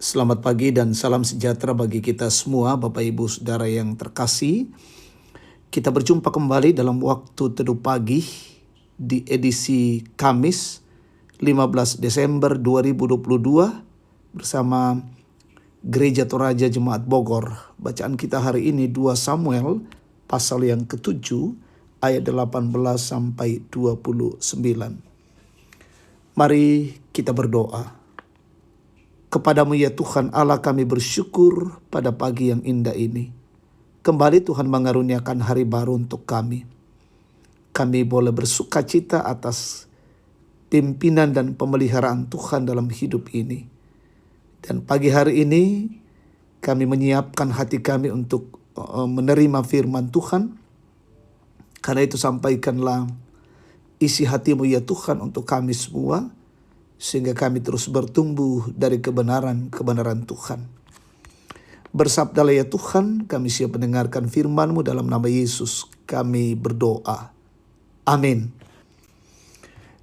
Selamat pagi dan salam sejahtera bagi kita semua, Bapak Ibu Saudara yang terkasih. Kita berjumpa kembali dalam waktu teduh pagi di edisi Kamis 15 Desember 2022 bersama Gereja Toraja Jemaat Bogor. Bacaan kita hari ini 2 Samuel pasal yang ke-7 ayat 18 sampai 29. Mari kita berdoa. Kepadamu ya Tuhan Allah kami bersyukur pada pagi yang indah ini. Kembali Tuhan mengaruniakan hari baru untuk kami. Kami boleh bersuka cita atas pimpinan dan pemeliharaan Tuhan dalam hidup ini. Dan pagi hari ini kami menyiapkan hati kami untuk menerima firman Tuhan. Karena itu sampaikanlah isi hatimu ya Tuhan untuk kami semua. Sehingga kami terus bertumbuh dari kebenaran Tuhan. Bersabdalah ya Tuhan, kami siap mendengarkan firman-Mu dalam nama Yesus. Kami berdoa. Amin.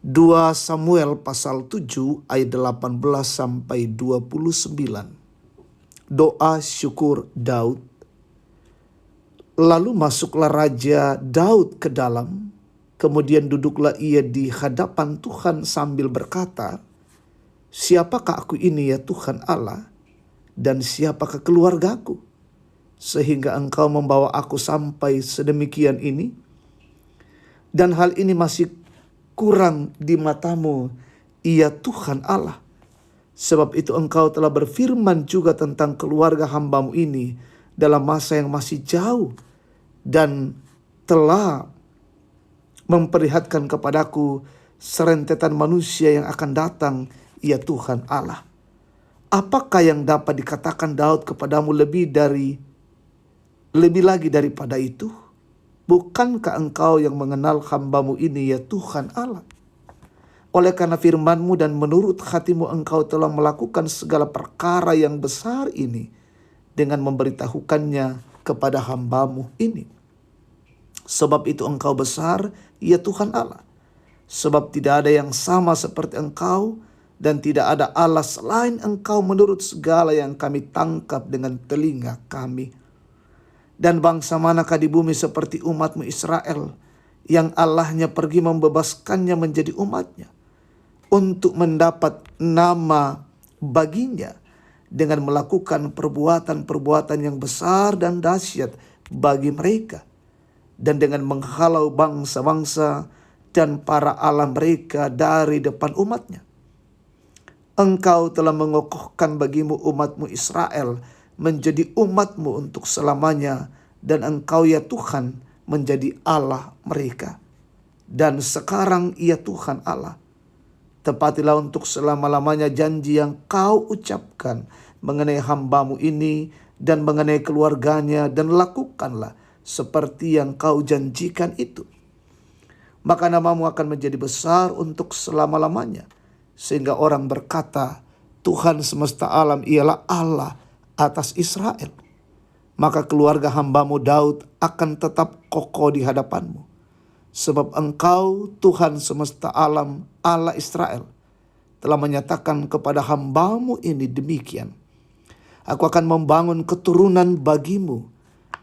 2 Samuel pasal 7 ayat 18 sampai 29. Doa syukur Daud. Lalu masuklah Raja Daud ke dalam. Kemudian duduklah ia di hadapan Tuhan sambil berkata, siapakah aku ini ya Tuhan Allah, dan siapakah keluargaku, sehingga Engkau membawa aku sampai sedemikian ini? Dan hal ini masih kurang di matamu, ya Tuhan Allah. Sebab itu Engkau telah berfirman juga tentang keluarga hamba-Mu ini dalam masa yang masih jauh, dan telah memperlihatkan kepadaku serentetan manusia yang akan datang, ya Tuhan Allah. Apakah yang dapat dikatakan Daud kepadamu lebih lagi daripada itu? Bukankah Engkau yang mengenal hamba-Mu ini, ya Tuhan Allah? Oleh karena firman-Mu dan menurut hati-Mu Engkau telah melakukan segala perkara yang besar ini dengan memberitahukannya kepada hamba-Mu ini. Sebab itu Engkau besar, ya Tuhan Allah. Sebab tidak ada yang sama seperti Engkau, dan tidak ada Allah selain Engkau menurut segala yang kami tangkap dengan telinga kami. Dan bangsa manakah di bumi seperti umat-Mu Israel, yang Allahnya pergi membebaskannya menjadi umatnya, untuk mendapat nama baginya, dengan melakukan perbuatan-perbuatan yang besar dan dahsyat bagi mereka, dan dengan menghalau bangsa-bangsa dan para Allah mereka dari depan umatnya. Engkau telah mengokohkan bagimu umat-Mu Israel menjadi umat-Mu untuk selamanya, dan Engkau ya Tuhan menjadi Allah mereka. Dan sekarang ya Tuhan Allah, tepatilah untuk selama-lamanya janji yang Kau ucapkan mengenai hamba-Mu ini dan mengenai keluarganya, dan lakukanlah seperti yang Kau janjikan itu. Maka nama-Mu akan menjadi besar untuk selama-lamanya, sehingga orang berkata, Tuhan semesta alam ialah Allah atas Israel. Maka keluarga hamba-Mu Daud akan tetap kokoh di hadapan-Mu. Sebab Engkau Tuhan semesta alam Allah Israel telah menyatakan kepada hamba-Mu ini demikian. Aku akan membangun keturunan bagimu.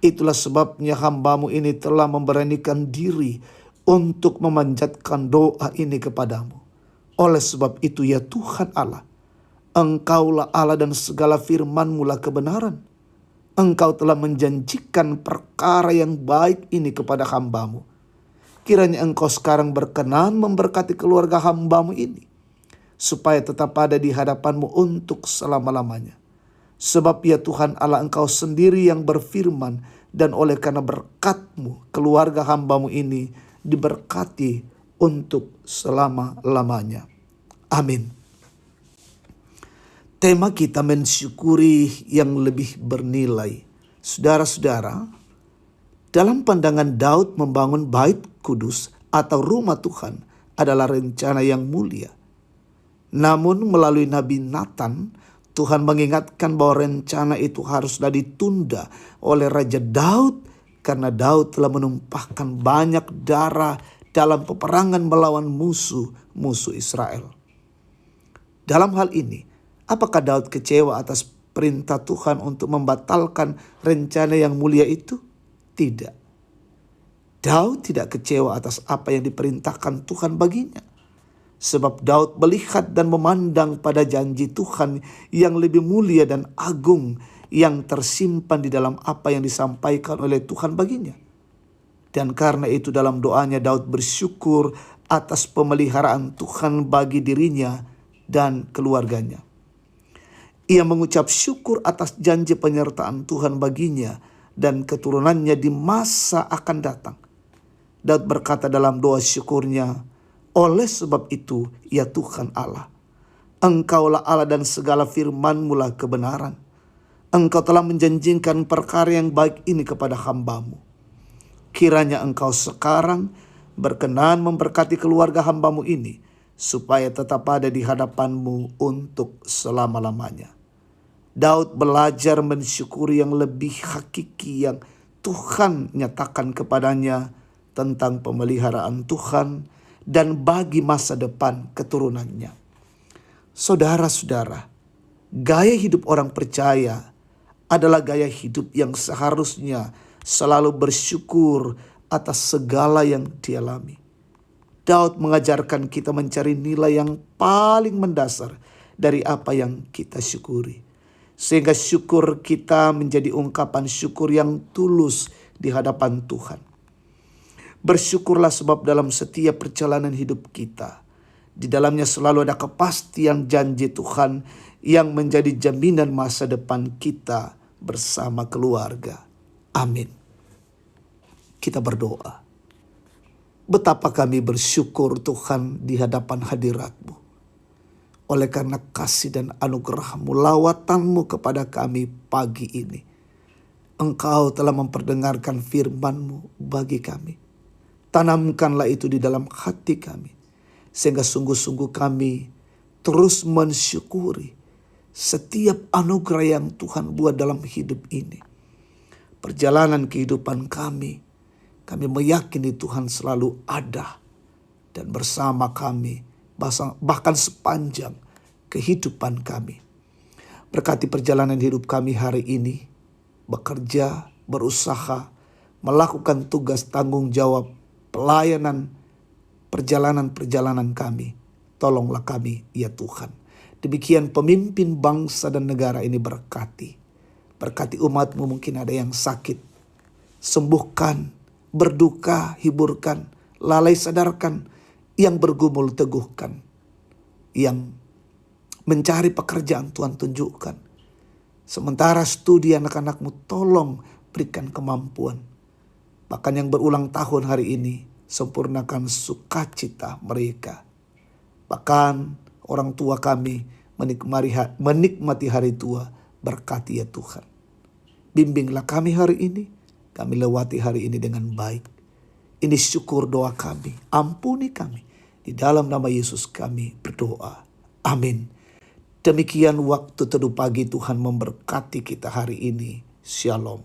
Itulah sebabnya hamba-Mu ini telah memberanikan diri untuk memanjatkan doa ini kepadamu. Oleh sebab itu ya Tuhan Allah, Engkaulah Allah dan segala firman-Mu lah kebenaran. Engkau telah menjanjikan perkara yang baik ini kepada hamba-Mu. Kiranya Engkau sekarang berkenan memberkati keluarga hamba-Mu ini, supaya tetap ada di hadapan-Mu untuk selama-lamanya. Sebab ya Tuhan Allah, Engkau sendiri yang berfirman, dan oleh karena berkat-Mu keluarga hamba-Mu ini diberkati untuk selama-lamanya. Amin. Tema kita mensyukuri yang lebih bernilai. Saudara-saudara, dalam pandangan Daud membangun bait kudus atau rumah Tuhan adalah rencana yang mulia. Namun melalui Nabi Nathan, Tuhan mengingatkan bahwa rencana itu haruslah ditunda oleh Raja Daud, karena Daud telah menumpahkan banyak darah dalam peperangan melawan musuh-musuh Israel. Dalam hal ini, Apakah Daud kecewa atas perintah Tuhan untuk membatalkan rencana yang mulia itu? Tidak. Daud tidak kecewa atas apa yang diperintahkan Tuhan baginya. Sebab Daud melihat dan memandang pada janji Tuhan yang lebih mulia dan agung yang tersimpan di dalam apa yang disampaikan oleh Tuhan baginya. Dan karena itu dalam doanya Daud bersyukur atas pemeliharaan Tuhan bagi dirinya dan keluarganya. Ia mengucap syukur atas janji penyertaan Tuhan baginya dan keturunannya di masa akan datang. Daud berkata dalam doa syukurnya, oleh sebab itu ya Tuhan Allah, Engkaulah Allah dan segala firman-Mu lah kebenaran. Engkau telah menjanjikan perkara yang baik ini kepada hamba-Mu. Kiranya Engkau sekarang berkenan memberkati keluarga hamba-Mu ini, supaya tetap ada di hadapan-Mu untuk selama-lamanya. Daud belajar mensyukuri yang lebih hakiki yang Tuhan nyatakan kepadanya tentang pemeliharaan Tuhan dan bagi masa depan keturunannya. Saudara-saudara, gaya hidup orang percaya adalah gaya hidup yang seharusnya selalu bersyukur atas segala yang dialami. Daud mengajarkan kita mencari nilai yang paling mendasar dari apa yang kita syukuri. Sehingga syukur kita menjadi ungkapan syukur yang tulus di hadapan Tuhan. Bersyukurlah sebab dalam setiap perjalanan hidup kita, di dalamnya selalu ada kepastian janji Tuhan yang menjadi jaminan masa depan kita bersama keluarga. Amin. Kita berdoa. Betapa kami bersyukur Tuhan di hadapan hadirat-Mu. Oleh karena kasih dan anugerah-Mu, lawatan-Mu kepada kami pagi ini. Engkau telah memperdengarkan firman-Mu bagi kami. Tanamkanlah itu di dalam hati kami. Sehingga sungguh-sungguh kami terus mensyukuri setiap anugerah yang Tuhan buat dalam hidup ini. Perjalanan kehidupan kami meyakini Tuhan selalu ada dan bersama kami. Bahkan sepanjang kehidupan kami. Berkati perjalanan hidup kami hari ini, bekerja, berusaha, melakukan tugas tanggung jawab, pelayanan, perjalanan-perjalanan kami. Tolonglah kami ya Tuhan. Demikian pemimpin bangsa dan negara ini berkati. Berkati umat-Mu, mungkin ada yang sakit. Sembuhkan, berduka, hiburkan, lalai sadarkan, yang bergumul teguhkan, yang mencari pekerjaan Tuhan tunjukkan. Sementara studi anak-anak-Mu tolong berikan kemampuan. Bahkan yang berulang tahun hari ini sempurnakan sukacita mereka. Bahkan orang tua kami menikmati hari tua, berkati ya Tuhan. Bimbinglah kami hari ini, kami lewati hari ini dengan baik. Ini syukur doa kami, ampuni kami. Di dalam nama Yesus kami berdoa. Amin. Demikian waktu teduh pagi, Tuhan memberkati kita hari ini. Shalom.